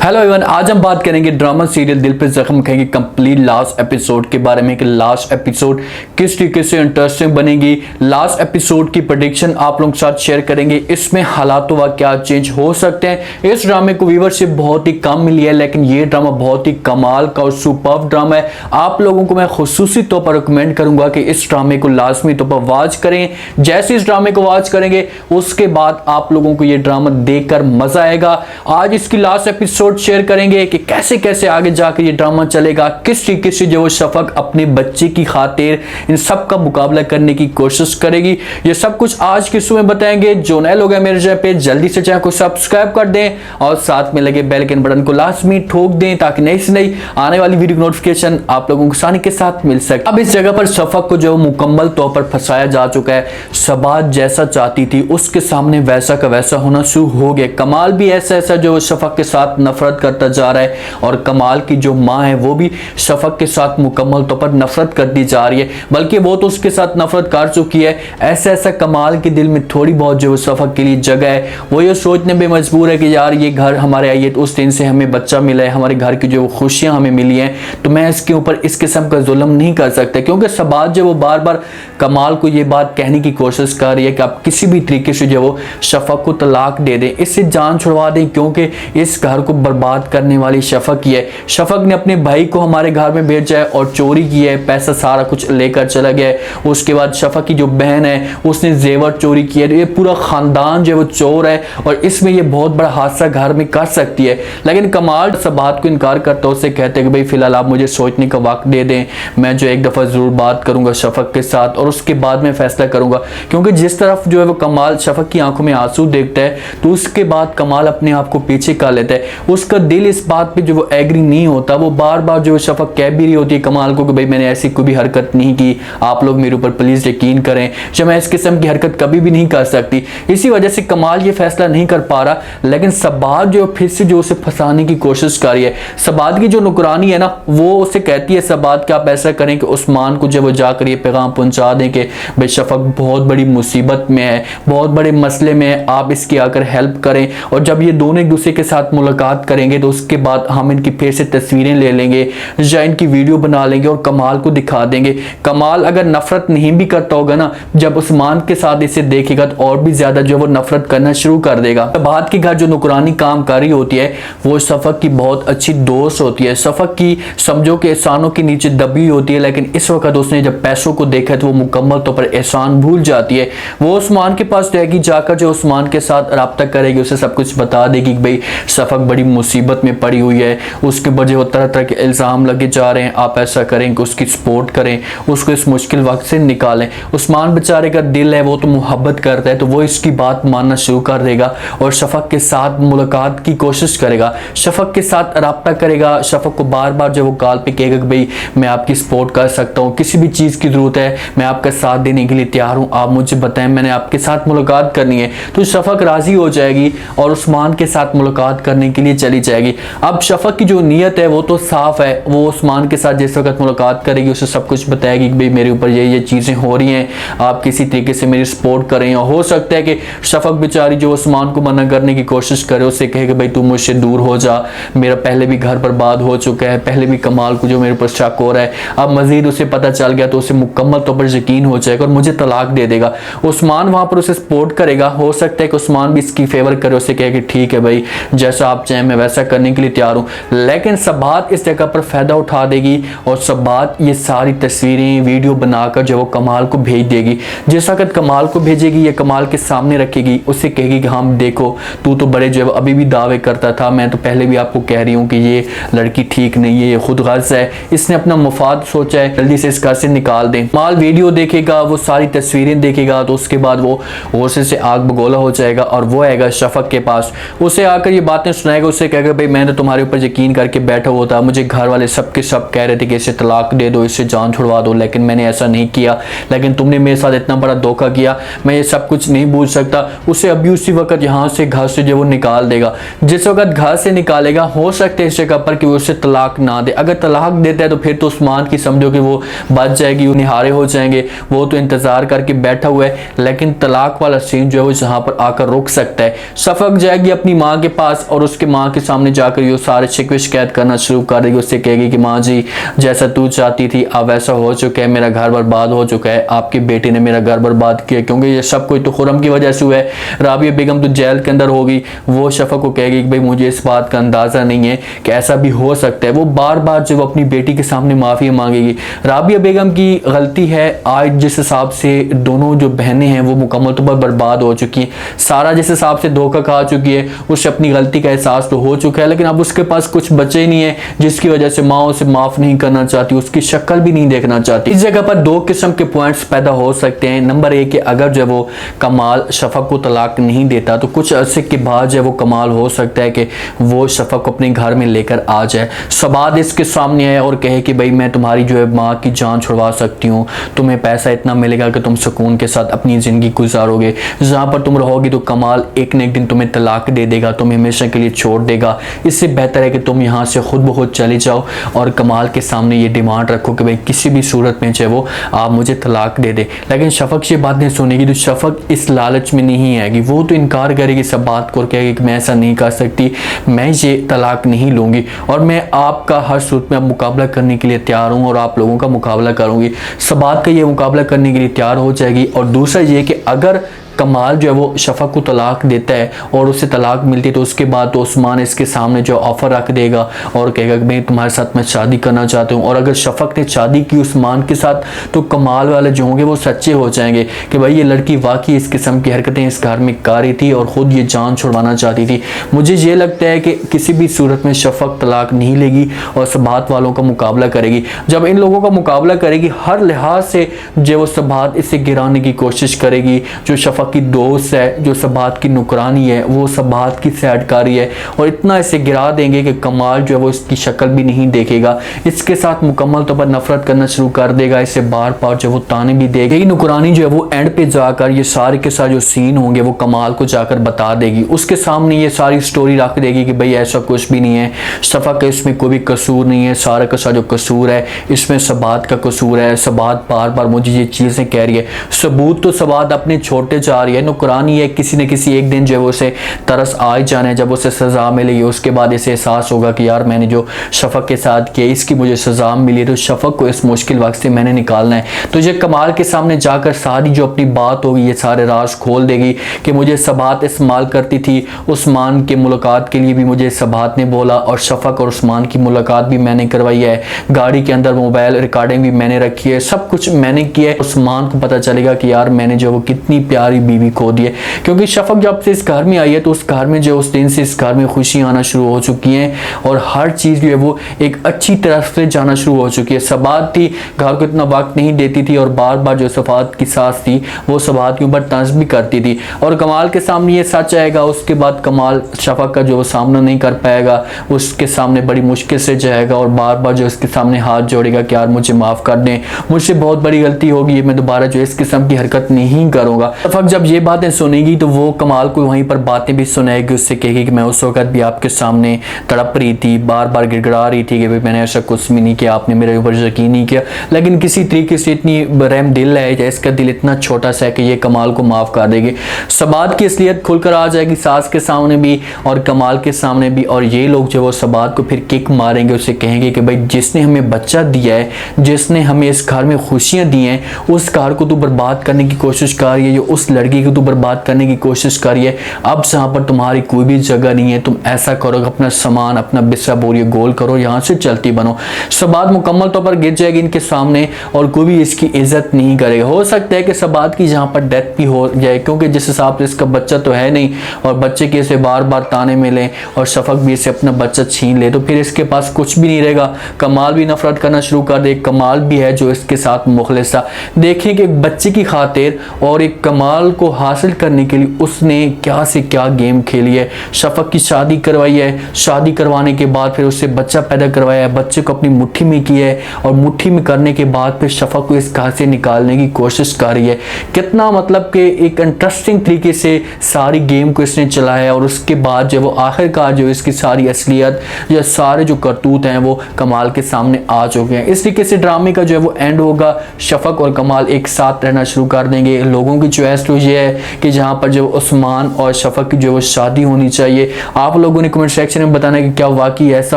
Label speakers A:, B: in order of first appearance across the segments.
A: Hello everyone, आज हम बात करेंगे ड्रामा सीरियल दिल पे जख्म खाएगी कंप्लीट लास्ट एपिसोड के बारे में कि लास्ट एपिसोड किस तरीके से इंटरेस्टिंग बनेगी। लास्ट एपिसोड की प्रेडिक्शन आप लोगों के साथ शेयर करेंगे। इसमें हालातों व क्या चेंज हो सकते हैं। इस ड्रामे को व्यूवरशिप बहुत ही कम मिली है, लेकिन ये ड्रामा बहुत ही कमाल का और सुपर्ब ड्रामा है। आप लोगों को मैं खुसूसी तौर पर रिकमेंड करूंगा कि इस ड्रामे को लाजमी तौर पर वॉच करें। जैसे इस ड्रामे को वॉच करेंगे उसके बाद आप लोगों को ये ड्रामा देखकर मजा आएगा। आज इसकी लास्ट एपिसोड शेयर करेंगे कि कैसे कैसे आगे जाकर ये ड्रामा चलेगा, किस तरीके से जो शफक अपने बच्चे की खातिर इन सब का मुकाबला करने की कोशिश करेगी। ये सब कुछ आज के शो में बताएंगे। जो नए लोग हैं मेरे चैनल पे जल्दी से चैनल को सब्सक्राइब कर दें और साथ में लगे बेल के बटन को लाजमी ठोक दें ताकि नई से नई आने वाली वीडियो नोटिफिकेशन आप लोगों को आसानी के साथ मिल सके। अब इस जगह पर शफक को जो मुकम्मल तौर पर फंसाया जा चुका है। शबाज जैसा चाहती थी उसके सामने वैसा का वैसा होना शुरू हो गया। कमाल भी ऐसा ऐसा जो शफक के साथ नफरत करता जा रहा है और कमाल की जो माँ है वो भी शफक के साथ मुकम्मल तौर पर नफरत करती जा रही है, बल्कि वो तो उसके साथ नफरत कर चुकी है। ऐसा ऐसा कमाल के दिल में थोड़ी बहुत जो शफक के लिए जगह है। वो ये सोचने में मजबूर है कि यार ये घर हमारे आई है तो उस दिन से हमें बच्चा मिला है, हमारे घर की जो खुशियां हमें मिली हैं, तो मैं इसके ऊपर इस किस्म का जुल्म नहीं कर सकता। क्योंकि शबाज जो वो बार बार कमाल को ये बात कहने की कोशिश कर रही है कि आप किसी भी तरीके से जो वो शफक को तलाक दे दें, इससे जान छुड़वा दें, क्योंकि इस घर को बर्बाद करने वाली शफक ही है। शफक ने अपने भाई को हमारे घर में भेजा है और चोरी की है, पैसा सारा कुछ लेकर चला गया है। उसके बाद शफक की जो बहन है उसने जेवर चोरी किया है। ये पूरा खानदान जो वो चोर है और इसमें ये बहुत बड़ा हादसा घर में कर सकती है। लेकिन कमाल सब बात को इनकार करता है, उससे कहते हैं कि भाई फिलहाल आप मुझे सोचने का वक्त दे दें, मैं जो एक दफ़ा ज़रूर बात करूंगा शफक के साथ और उसके बाद मैं फैसला करूंगा। क्योंकि जिस तरफ जो है वो कमाल शफक की आंखों में आंसू देखता है तो उसके बाद कमाल अपने आप को पीछे कर लेता है। उसका दिल इस बात पे जो वो एग्री नहीं होता। वो बार बार जो शफक कह भी रही होती है कमाल को कि भाई मैंने ऐसी कोई भी हरकत नहीं की, आप लोग मेरे ऊपर प्लीज यकीन करें, जो मैं इस किस्म की हरकत कभी भी नहीं कर सकती। इसी वजह से कमाल ये फैसला नहीं कर पा रहा। लेकिन सबाद जो फिर से जो उसे फंसाने की कोशिश कर रही है। सबाद की जो नुकरानी है ना वो उसे कहती है सबाद कि आप ऐसा करें कि उस्मान को जब वो जाकर ये पैगाम पहुंचा दें कि भाई शफक बहुत बड़ी मुसीबत में है, बहुत बड़े मसले में है, आप इसकी आकर हेल्प करें। और जब ये दोनों एक दूसरे के साथ मुलाकात करेंगे तो उसके बाद हम इनकी फिर से तस्वीरें ले लेंगे या इनकी वीडियो बना लेंगे और कमाल को दिखा देंगे। कमाल अगर नफरत नहीं भी करता होगा ना, जब उस्मान के साथ इसे देखेगा तो और भी ज्यादा जो वो नफरत करना शुरू कर देगा। बात की घर जो नुकरानी काम कर रही होती है वो शफक की बहुत अच्छी दोस्त होती है। शफक की समझो कि एहसानों के नीचे दबी होती है, लेकिन इस वक्त उसने जब पैसों को देखा तो वो मुकम्मल तौर पर एहसान भूल जाती है। वो उस्मान के पास जाएगी, जाकर जो उस्मान के साथ रब्ता करेगी, उसे सब कुछ बता देगी कि भाई शफक बड़ी मुसीबत में पड़ी हुई है, उसके वजह वो तरह तरह के इल्ज़ाम लगे जा रहे हैं, आप ऐसा करें कि उसकी सपोर्ट करें, उसको इस मुश्किल वक्त से निकालें। उस्मान बेचारे का दिल है, वो तो मोहब्बत करता है, तो वो इसकी बात मानना शुरू कर देगा और शफक के साथ मुलाकात की कोशिश करेगा, शफक के साथ रब्ता करेगा। शफक को बार बार जो वो कॉल पे कहेगा कि भाई मैं आपकी सपोर्ट कर सकता हूँ, किसी भी चीज़ की ज़रूरत है मैं आपका साथ देने के लिए तैयार हूँ, आप मुझे बताएं, मैंने आपके साथ मुलाकात करनी है। तो शफक राज़ी हो जाएगी और उस्मान के साथ मुलाकात करने के लिए चली जाएगी। अब शफक की जो नीयत है वो तो साफ है। वो उस्मान के साथ जिस वक्त मुलाकात करेगी उसे सब कुछ बताएगी कि भाई मेरे ऊपर ये चीज़ें हो रही हैं, आप किसी तरीके से मेरी सपोर्ट करें। और हो सकता है कि शफक बेचारी जो उस्मान को मना करने की कोशिश करे, उससे कहे कि भाई तू मुझसे दूर हो जा, मेरा पहले भी घर बर्बाद हो चुका है, पहले भी कमाल को जो मेरे ऊपर शक हो रहा है, अब मजीद उसे पता चल गया तो उसे मुकम्मल तौर पर यकीन हो जाएगा और मुझे तलाक दे देगा। उस्मान वहां पर उसे सपोर्ट करेगा। हो सकता है कि उस्मान भी इसकी फेवर करे, उसे कहे कि ठीक है भाई जैसा आप चाहें मैं वैसा करने के लिए तैयार हूँ। लेकिन सबात इस जगह पर फायदा उठा देगी और सबात ये सारी तस्वीरें वीडियो बनाकर जो वो कमाल को भेज देगी। जिस वक्त कमाल को भेजेगी ये कमाल के सामने रखेगी, उससे कहेगी कि हम देखो तू तो बड़े जो अभी भी दावे करता था, मैं तो पहले भी आपको कह रही हूँ कि ये लड़की ठीक नहीं है, ये खुद गर्ज है, इसने अपना मुफाद सोचा है, जल्दी से इस घर से निकाल दें। कमाल वीडियो देखेगा, वो सारी तस्वीरें देखेगा तो उसके बाद वो गुस्से से आग बगोला हो जाएगा और वो आएगा शफक के पास, उसे आकर ये बातें सुनाएगा, उससे कहेगा भाई मैंने तुम्हारे ऊपर यकीन करके बैठा हुआ था, मुझे घर वाले सब के सब कह रहे थे कि इसे तलाक दे दो, इससे जान छुड़वा दो, लेकिन मैंने ऐसा नहीं किया, लेकिन तुमने मेरे साथ इतना बड़ा धोखा किया, मैं ये सब कुछ नहीं भूल सकता। उसे अभी उसी वक्त यहाँ से घर से जो वो निकाल देगा। जिस वक्त घर से निकालेगा हो सकता है इस जगह पर कि वो उसे तलाक ना दे। अगर तलाक देता है तो फिर तो उस्मान की समझो कि वो बच जाएगी, निहारे हो जाएंगे, वो तो इंतजार करके बैठा हुआ है। लेकिन तलाक वाला सीन जो है वो यहाँ पर आकर रुक सकता है। शफक जाएगी अपनी माँ के पास और उसके माँ के सामने जाकर ये सारे शिकवे शिकायत करना शुरू कर देगी। उससे कहेगी कि माँ जी जैसा तू चाहती थी अब वैसा हो चुका है, मेरा घर बर्बाद हो चुका है, आपकी बेटी ने मेरा घर बर्बाद किया, क्योंकि ये सब कुछ तो खुरम की वजह से हुआ है। राबिया बेगम तो जेल के अंदर होगी। वो शफक को कहेगी कि भाई मुझे इस बात का अंदाजा नहीं है कि ऐसा भी हो सकता है। वो बार बार जब अपनी बेटी के सामने माफी मांगेगी। राबिया बेगम की गलती है आज जिस हिसाब से दोनों जो बहनें हैं वो मुकम्मल तौर पर बर्बाद हो चुकी हैं। सारा जिस हिसाब से धोखा खा चुकी है, उसे अपनी गलती का एहसास तो हो चुका है, लेकिन अब उसके पास कुछ बचे ही नहीं है जिसकी वजह से माँ उसे माफ नहीं करना चाहती, उसकी शक्ल भी नहीं देखना चाहती। इस जगह पर दो किस्म के पॉइंट्स पैदा हो सकते हैं। नंबर एक कि अगर जो वो कमाल शफक को तलाक नहीं देता तो कुछ अरसे के बाद जो वो कमाल हो सकता है कि वो शफक को अपने घर में लेकर आ जाए, सबाद इसके सामने है और कहे कि भाई मैं तुम्हारी जो है माँ की जान छुड़वा सकती हूँ, तुम्हें पैसा इतना मिलेगा कि तुम सुकून के साथ अपनी ज़िंदगी गुजारोगे, जहाँ पर तुम रहोगी तो कमाल एक न एक दिन तुम्हें तलाक दे देगा, तुम्हें हमेशा के लिए छोड़ देगा। इससे बेहतर है कि तुम यहाँ से खुद ब खुद चले जाओ और कमाल के सामने ये डिमांड रखो कि भाई किसी भी सूरत में चाहे वो आप मुझे तलाक दे दे। लेकिन शफक ये बात नहीं सुनेगी तो शफक इस लालच में नहीं आएगी, वो तो इनकार करेगी सब बात को, कहेगी कि मैं ऐसा नहीं कर सकती, मैं ये तलाक नहीं लूँगी और मैं आपका हर सूरत में अब मुकाबला करने के लिए तैयार हूँ और आप लोगों का मुकाबला करूँगी। सबात का ये मुकाबला करने के लिए तैयार हो जाएगी। और दूसरा ये कि अगर कमाल जो है वो शफक को तलाक देता है और उसे तलाक मिलती है तो उसके बाद तो उस्मान इसके सामने जो ऑफ़र रख देगा और कहेगा कि मैं तुम्हारे साथ मैं शादी करना चाहता हूँ। और अगर शफक ने शादी की उस्मान के साथ तो कमाल वाले जो होंगे वो सच्चे हो जाएंगे कि भाई ये लड़की वाकई इस किस्म की हरकतें इस घर में कर रही थी और ख़ुद ये जान छुड़वाना चाहती थी। मुझे ये लगता है कि किसी भी सूरत में शफक तलाक नहीं लेगी और सबात वालों का मुकाबला करेगी। जब इन लोगों का मुकाबला करेगी हर लिहाज से जो वो सबात इसे गिराने की कोशिश करेगी। जो शफक की दोस्त है, जो सबात की नुकरानी है, वो सबात की सैडकारी है और इतना इसे गिरा देंगे कि कमाल जो है वो इसकी शक्ल भी नहीं देखेगा, इसके साथ मुकम्मल तौर पर नफरत करना शुरू कर देगा, इसे बार बार जो वो ताने भी देगी। नुकरानी जो है वो एंड पे जाकर ये सारे के सारे जो सीन होंगे वो कमाल को जाकर बता देगी, उसके सामने ये सारी स्टोरी रख देगी कि भाई ऐसा कुछ भी नहीं है, शफक का इसमें कोई भी कसूर नहीं है, सारा का सारा जो कसूर है इसमें सबात का कसूर है। सबात बार बार मुझे ये चीज़ें कह रही है, सबूत तो सबात अपने छोटे जा रही है, नुकरानी है किसी न किसी एक दिन जो है उसे तरस आ ही जाना है, जब उसे सज़ा मिलेगी उसके बाद इसे एहसास होगा कि यार मैंने जो शफक के साथ किया इसकी मुझे सज़ा मिली तो शफक को इस मुश्किल वक्त से मैंने निकालना है। तो ये कमाल के सामने जाकर सारी जो अपनी बात होगी ये सारे राज खोल देगी कि मुझे सबात इस्तेमाल करती थी, उस्मान के मुलाकात के लिए भी मुझे सबात ने बोला और शफक और उस्मान की मुलाकात भी मैंने करवाई है, गाड़ी के अंदर मोबाइल रिकॉर्डिंग भी मैंने रखी है, सब कुछ मैंने किया है। उस्मान को पता चलेगा कि यार मैंने जो वो कितनी प्यारी बीवी खो दी है, क्योंकि शफक जब से इस घर में आई है तो उस घर में जो उस दिन से इस घर में खुशियां आना शुरू हो चुकी हैं और हर चीज़ जो है वो एक अच्छी तरफ से जाना शुरू हो चुकी है। सबात थी घर को इतना वक्त नहीं देती थी और बार बार जो सबात की सास थी वो सबात के ऊपर तंज भी करती थी और कमाल के सामने ये सच आएगा, उसके बाद कमाल शफक का जो वो सामना नहीं कर पाएगा, उसके सामने बड़ी मुश्किल से जाएगा और बार बार जो उसके सामने हाथ जोड़ेगा कि यार मुझे माफ़ कर दें, मुझसे बहुत बड़ी गलती होगी, मैं दोबारा जो इस किस्म की हरकत नहीं करूँगा। शफक जब ये बातें सुनेगी तो वो कमाल को वहीं पर बातें भी सुनाएगी, उससे कहेगी कि मैं उस वक्त भी आपके सामने तड़प रही थी, बार बार गिड़गिड़ा रही थी कि भाई मैंने ऐसा कुछ भी नहीं किया, आपने मेरे ऊपर यकीन नहीं किया, लेकिन किसी तरीके से इतनी रहम दिल है या इसका दिल इतना छोटा सा है कि ये कमाल को माफ़ कर देगी। सबात की असलियत खुलकर आ जाएगी सास के सामने भी और कमाल के सामने भी और ये लोग जो वो सबात को फिर किक मारेंगे, उससे कहेंगे कि भाई जिसने हमें बच्चा दिया है, जिसने हमें इस घर में खुशियाँ दी हैं, उस घर को तू बर्बाद करने की कोशिश कर रही है, जो उस लड़की को तू बर्बाद करने की कोशिश कर रही है, अब जहाँ पर तुम्हारी कोई भी जगह नहीं है, तुम ऐसा करो अपना सामान अपना बिस्सा बोरिए गोल करो, यहाँ से चलती बनो। सबात मुकम्मल तौर पर गिर जाएगी इनके सामने और कोई भी इसकी इज्जत नहीं करेगा। हो सकता है कि सबात की जहाँ पर डेथ भी हो जाए, क्योंकि जिस हिसाब से इसका बच्चा तो है नहीं और बच्चे के इसे बार बार ताने मिले और शफक भी इसे अपना बच्चा छीन ले तो फिर इसके पास कुछ भी नहीं रहेगा। कमाल भी नफरत करना शुरू कर दे, कमाल भी है जो इसके साथ मुखलिसा। देखें कि एक बच्चे की खातिर और एक कमाल को हासिल करने के लिए उसने क्या से क्या गेम खेली है। शफक की शादी करवाई है, शादी करवाने के बाद फिर उससे बच्चा पैदा करवाया है, बच्चे को अपनी मुट्ठी में किया है और मुट्ठी में करने के बाद फिर शफक को इस घर से निकालने की कोशिश कर रही है। कितना मतलब कि एक इंटरेस्टिंग तरीके से सारी गेम को इसने चलाया और उसके बाद जो वो आखिरकार जो इसकी सारी असलियत या सारे जो करतूत हैं वो कमाल के सामने आ चुके हैं। इस तरीके से ड्रामे का जो है वो एंड होगा, शफक और कमाल एक साथ रहना शुरू कर देंगे, लोगों की चॉइस तो ये है कि जहाँ पर जो उस्मान और शफक की जो वो शादी होनी चाहिए। आप लोगों ने कमेंट सेक्शन में बताना कि क्या वाकई ऐसा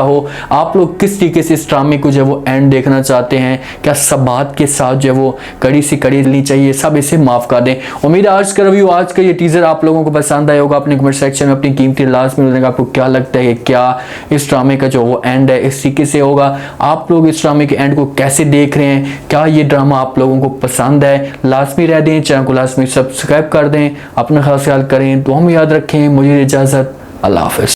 A: हो, आप लोग किस तरीके से इस ड्रामे को जो वो एंड देखना चाहते हैं, क्या सब बात के साथ जो वो कड़ी सी कड़ी लेनी चाहिए, सब इसे माफ कर दें। उम्मीद है आज का रिव्यू, आज का ये टीजर आप लोगों को पसंद आया होगा। अपने कमेंट सेक्शन में अपनी कीमती लास्ट में बताएंगे आपको क्या लगता है कि क्या इस ड्रामे का जो वो एंड है इस तरीके से होगा। आप लोग इस ड्रामे के एंड को कैसे देख रहे हैं, क्या ये ड्रामा आप लोगों को पसंद है, लाजमी रह दें, चैनल को लाजमी सब्सक्राइब कर दें, अपना खास ख्याल करें, तो हम याद रखें। मुझे इजाजत, अल्लाह हाफिज।